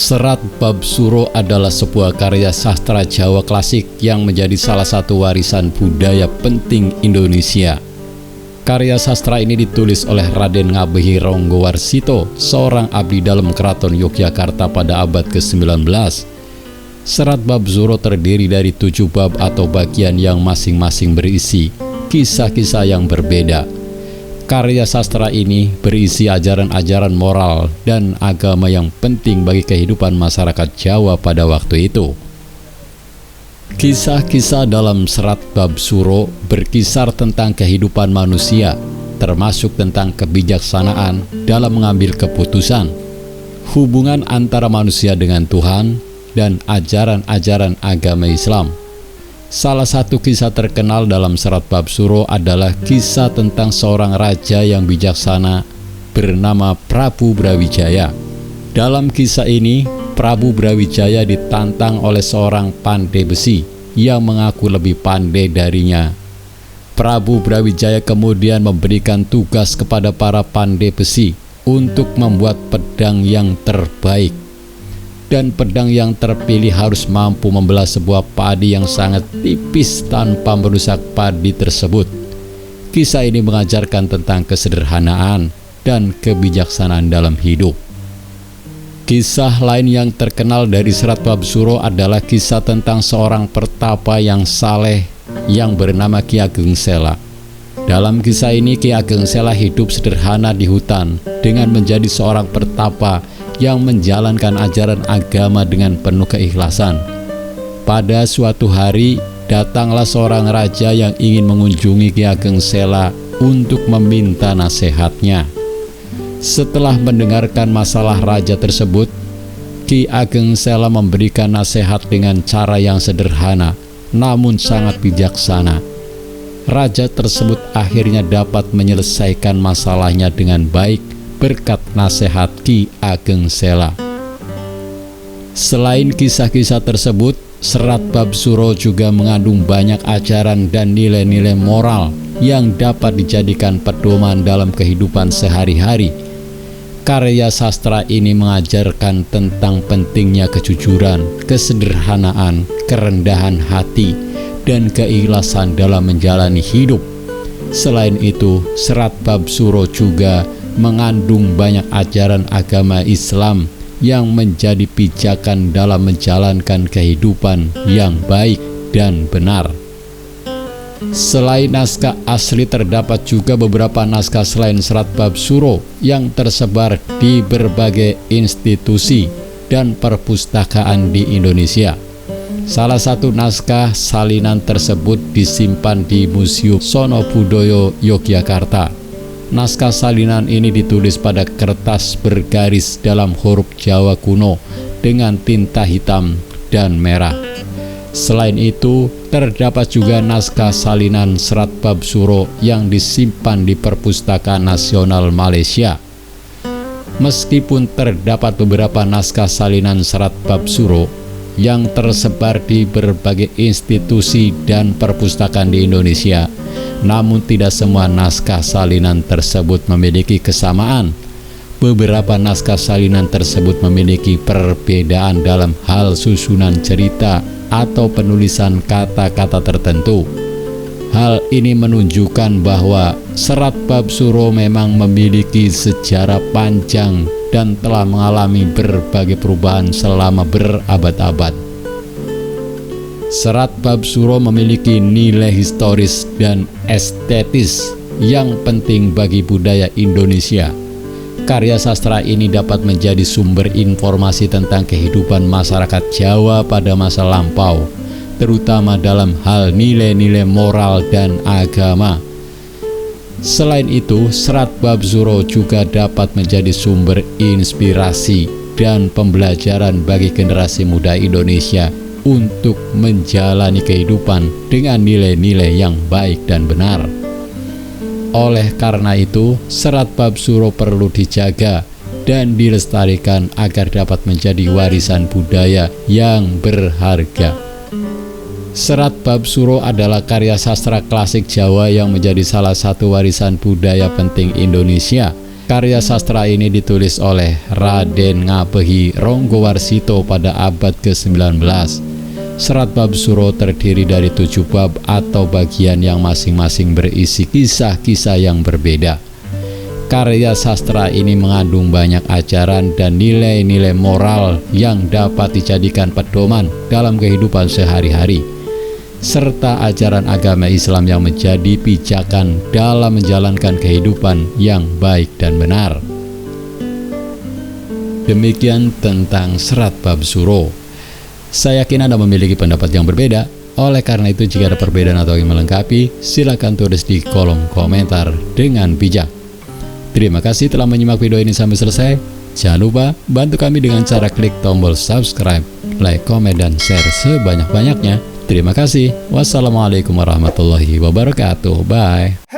Serat Bab Suro adalah sebuah karya sastra Jawa klasik yang menjadi salah satu warisan budaya penting Indonesia. Karya sastra ini ditulis oleh Raden Ngabeni Ronggowarsito, seorang abdi dalam Keraton Yogyakarta pada abad ke-19. Serat Bab Suro terdiri dari 7 bab atau bagian yang masing-masing berisi kisah-kisah yang berbeda. Karya sastra ini berisi ajaran-ajaran moral dan agama yang penting bagi kehidupan masyarakat Jawa pada waktu itu. Kisah-kisah dalam Serat Bab Suro berkisar tentang kehidupan manusia, termasuk tentang kebijaksanaan dalam mengambil keputusan, hubungan antara manusia dengan Tuhan, dan ajaran-ajaran agama Islam. Salah satu kisah terkenal dalam Serat Bab Suro adalah kisah tentang seorang raja yang bijaksana bernama Prabu Brawijaya. Dalam kisah ini, Prabu Brawijaya ditantang oleh seorang pandai besi yang mengaku lebih pandai darinya. Prabu Brawijaya kemudian memberikan tugas kepada para pandai besi untuk membuat pedang yang terbaik. Dan pedang yang terpilih harus mampu membelah sebuah padi yang sangat tipis tanpa merusak padi tersebut. Kisah ini mengajarkan tentang kesederhanaan dan kebijaksanaan dalam hidup. Kisah lain yang terkenal dari Serat Bab Suro adalah kisah tentang seorang pertapa yang saleh yang bernama Ki Ageng Sela. Dalam kisah ini, Ki Ageng Sela hidup sederhana di hutan dengan menjadi seorang pertapa yang menjalankan ajaran agama dengan penuh keikhlasan. Pada suatu hari, datanglah seorang raja yang ingin mengunjungi Ki Ageng Sela untuk meminta nasihatnya. Setelah mendengarkan masalah raja tersebut, Ki Ageng Sela memberikan nasihat dengan cara yang sederhana, namun sangat bijaksana. Raja tersebut akhirnya dapat menyelesaikan masalahnya dengan baik berkat nasihat Ki Ageng Sela. Selain kisah-kisah tersebut, Serat Bab Suro juga mengandung banyak ajaran dan nilai-nilai moral yang dapat dijadikan pedoman dalam kehidupan sehari-hari. Karya sastra ini mengajarkan tentang pentingnya kejujuran, kesederhanaan, kerendahan hati, dan keikhlasan dalam menjalani hidup. Selain itu, Serat Bab Suro juga mengandung banyak ajaran agama Islam yang menjadi pijakan dalam menjalankan kehidupan yang baik dan benar. Selain naskah asli, terdapat juga beberapa naskah selain Serat Bab Suro yang tersebar di berbagai institusi dan perpustakaan di Indonesia. Salah satu naskah salinan tersebut disimpan di Museum Sono Budoyo, Yogyakarta. Naskah salinan ini ditulis pada kertas bergaris dalam huruf Jawa kuno dengan tinta hitam dan merah. Selain itu, terdapat juga naskah salinan Serat Bab Suro yang disimpan di Perpustakaan Nasional Malaysia. Meskipun terdapat beberapa naskah salinan Serat Bab Suro yang tersebar di berbagai institusi dan perpustakaan di Indonesia, namun tidak semua naskah salinan tersebut memiliki kesamaan. Beberapa naskah salinan tersebut memiliki perbedaan dalam hal susunan cerita atau penulisan kata-kata tertentu. Hal ini menunjukkan bahwa Serat Bab Suro memang memiliki sejarah panjang dan telah mengalami berbagai perubahan selama berabad-abad. Serat Bab Suro memiliki nilai historis dan estetis yang penting bagi budaya Indonesia. Karya sastra ini dapat menjadi sumber informasi tentang kehidupan masyarakat Jawa pada masa lampau, terutama dalam hal nilai-nilai moral dan agama. Selain itu, Serat Bab Suro juga dapat menjadi sumber inspirasi dan pembelajaran bagi generasi muda Indonesia untuk menjalani kehidupan dengan nilai-nilai yang baik dan benar. Oleh karena itu, Serat Bab Suro perlu dijaga dan dilestarikan agar dapat menjadi warisan budaya yang berharga. Serat Bab Suro adalah karya sastra klasik Jawa yang menjadi salah satu warisan budaya penting Indonesia. Karya sastra ini ditulis oleh Raden Ngabehi Ronggowarsito pada abad ke-19. Serat Bab Suro terdiri dari 7 bab atau bagian yang masing-masing berisi kisah-kisah yang berbeda. Karya sastra ini mengandung banyak ajaran dan nilai-nilai moral yang dapat dijadikan pedoman dalam kehidupan sehari-hari, serta ajaran agama Islam yang menjadi pijakan dalam menjalankan kehidupan yang baik dan benar. Demikian tentang Serat Bab Suro. Saya yakin Anda memiliki pendapat yang berbeda. Oleh karena itu, jika ada perbedaan atau yang melengkapi, silakan tulis di kolom komentar dengan bijak. Terima kasih telah menyimak video ini sampai selesai. Jangan lupa bantu kami dengan cara klik tombol subscribe, like, komen, dan share sebanyak-banyaknya. Terima kasih. Wassalamualaikum warahmatullahi wabarakatuh. Bye.